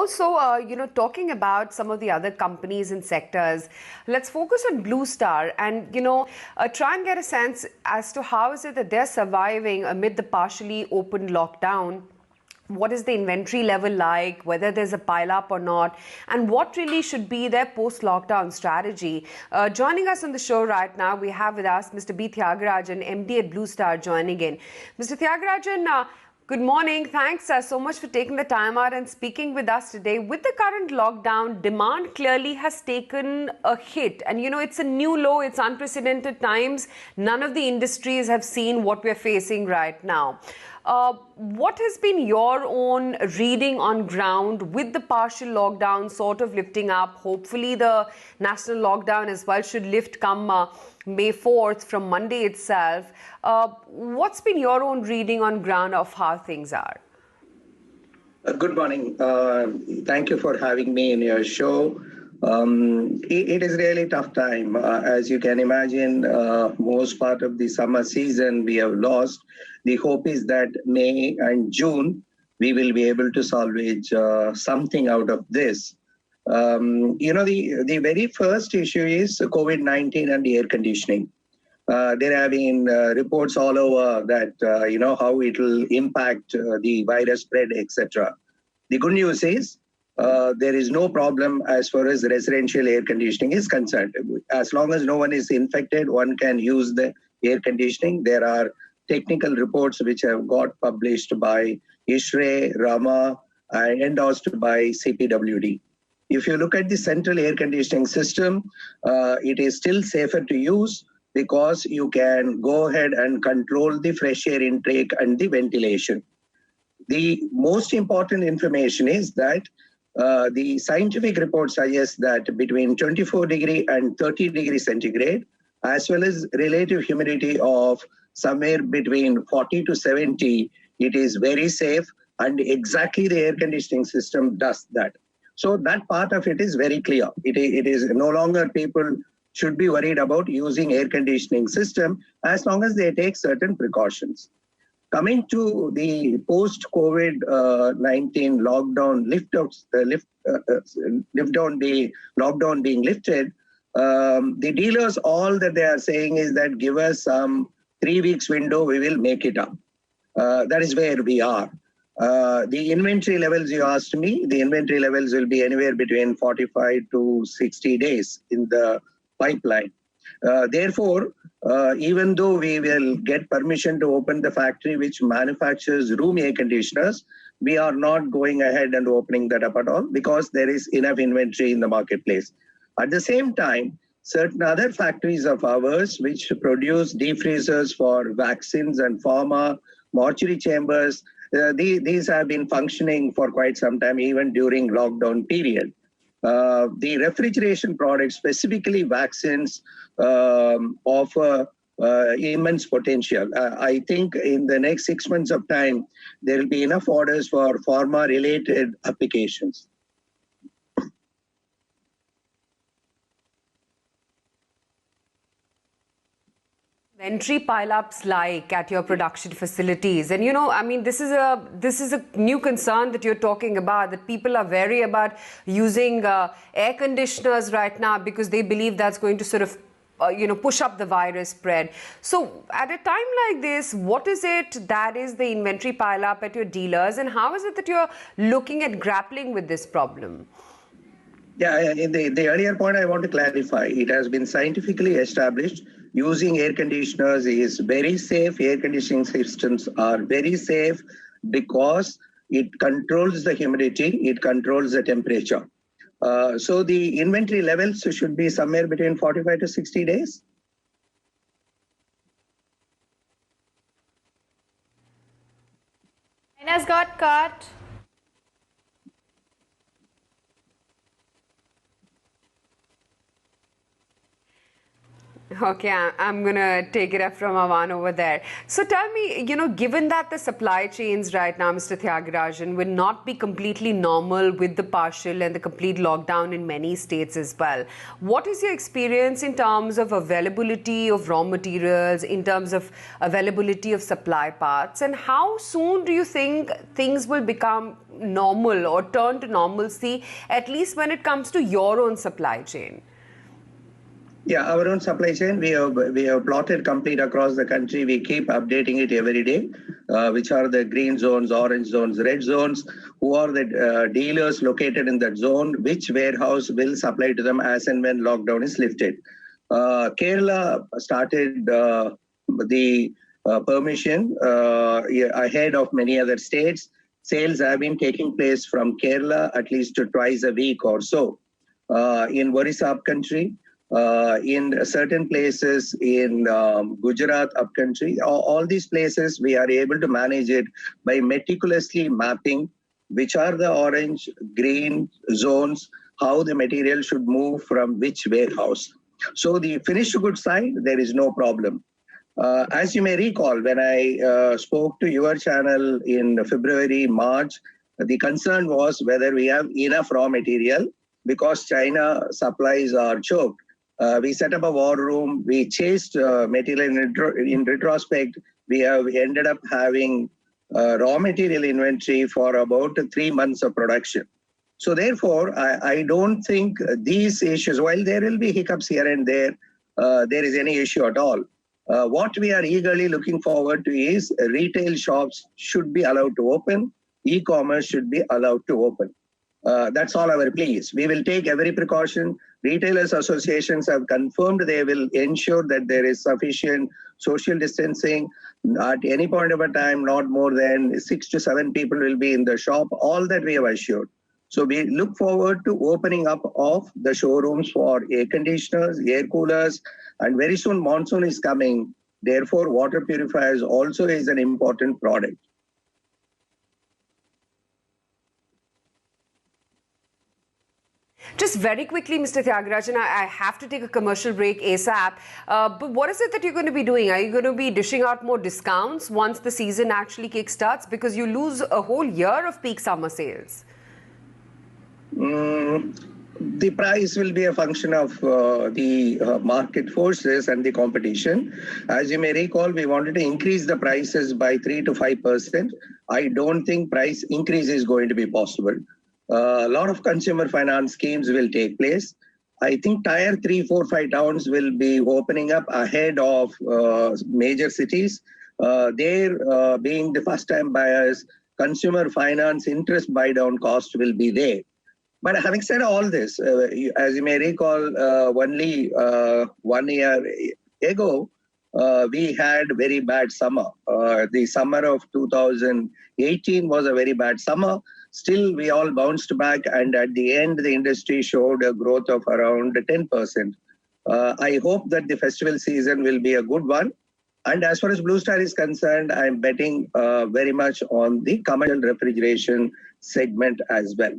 also, talking about some of the other companies and sectors, let's focus on Blue Star and, try and get a sense as to how is it that they're surviving amid the partially open lockdown. What is the inventory level like, whether there's a pile-up or not, and what really should be their post-lockdown strategy. Joining us on the show right now, we have with us Mr. B. Thiagarajan, MD at Blue Star, joining in. Mr. Thiagarajan, good morning. Thanks so much for taking the time out and speaking with us today. With the current lockdown, demand clearly has taken a hit. And, it's a new low. It's unprecedented times. None of the industries have seen what we're facing right now. What has been your own reading on ground with the partial lockdown sort of lifting up? Hopefully the national lockdown as well should lift come May 4th from Monday itself. What's been your own reading on ground of how things are? Good morning. Thank you for having me in your show. It is really tough time. As you can imagine, most part of the summer season we have lost. The hope is that May and June, we will be able to salvage something out of this. The very first issue is COVID-19 and the air conditioning. There have been reports all over that, how it will impact the virus spread, etc. The good news is there is no problem as far as residential air conditioning is concerned. As long as no one is infected, one can use the air conditioning. There are technical reports which have got published by ISHRE, RAMA, and endorsed by CPWD. If you look at the central air conditioning system, it is still safer to use because you can go ahead and control the fresh air intake and the ventilation. The most important information is that the scientific report suggests that between 24 degree and 30 degree centigrade, as well as relative humidity of somewhere between 40 to 70, it is very safe, and exactly the air conditioning system does that. So that part of it is very clear. It is no longer people should be worried about using air conditioning system as long as they take certain precautions. Coming to the post-COVID-19 lockdown lockdown being lifted, the dealers, all that they are saying is that give us some 3 weeks window, we will make it up. That is where we are. The inventory levels you asked me, the inventory levels will be anywhere between 45 to 60 days in the pipeline. Therefore, even though we will get permission to open the factory which manufactures room air conditioners, we are not going ahead and opening that up at all because there is enough inventory in the marketplace. At the same time, certain other factories of ours which produce defreezers for vaccines and pharma, mortuary chambers, these have been functioning for quite some time, even during lockdown period. The refrigeration products, specifically vaccines, offer immense potential. I think in the next 6 months of time, there will be enough orders for pharma-related applications. Inventory pile-ups like at your production facilities, and this is a new concern that you're talking about, that people are wary about using air conditioners right now because they believe that's going to sort of push up the virus spread. So at a time like this, what is it that is the inventory pile-up at your dealers, and how is it that you're looking at grappling with this problem? Yeah, in the earlier point, I want to clarify. It has been scientifically established using air conditioners is very safe. Air conditioning systems are very safe because it controls the humidity, it controls the temperature. So the inventory levels should be somewhere between 45 to 60 days. Line has got cut. Okay, I'm gonna take it up from Avan over there. So tell me, given that the supply chains right now, Mr. Thiagarajan, will not be completely normal with the partial and the complete lockdown in many states as well, what is your experience in terms of availability of raw materials, in terms of availability of supply parts, and how soon do you think things will become normal or turn to normalcy, at least when it comes to your own supply chain? Yeah, our own supply chain, we have plotted complete across the country. We keep updating it every day, which are the green zones, orange zones, red zones, who are the dealers located in that zone, which warehouse will supply to them as and when lockdown is lifted. Kerala started the permission ahead of many other states. Sales have been taking place from Kerala at least twice a week or so. In Orissa upcountry, in certain places in Gujarat upcountry, all these places we are able to manage it by meticulously mapping which are the orange, green zones, how the material should move from which warehouse. So the finished goods side, there is no problem. As you may recall, when I spoke to your channel in February, March, the concern was whether we have enough raw material because China supplies are choked. We set up a war room. We chased material in retrospect. We have ended up having raw material inventory for about 3 months of production. So therefore, I don't think these issues, while there will be hiccups here and there is any issue at all. What we are eagerly looking forward to is retail shops should be allowed to open, e-commerce should be allowed to open. That's all our pleas. We will take every precaution. Retailers associations have confirmed they will ensure that there is sufficient social distancing. At any point of a time, not more than 6 to 7 people will be in the shop. All that we have assured. So we look forward to opening up of the showrooms for air conditioners, air coolers, and very soon monsoon is coming. Therefore, water purifiers also is an important product. Just very quickly, Mr. Thiagarajan, I have to take a commercial break ASAP. But what is it that you're going to be doing? Are you going to be dishing out more discounts once the season actually kickstarts? Because you lose a whole year of peak summer sales. The price will be a function of the market forces and the competition. As you may recall, we wanted to increase the prices by 3 to 5%. I don't think price increase is going to be possible. A lot of consumer finance schemes will take place. I think tier 3, 4, 5 towns will be opening up ahead of major cities. There being the first time buyers, consumer finance interest buy down cost will be there. But having said all this, as you may recall, only 1 year ago, we had very bad summer. The summer of 2018 was a very bad summer. Still, we all bounced back, and at the end, the industry showed a growth of around 10%. I hope that the festival season will be a good one. And as far as Blue Star is concerned, I'm betting very much on the commercial refrigeration segment as well.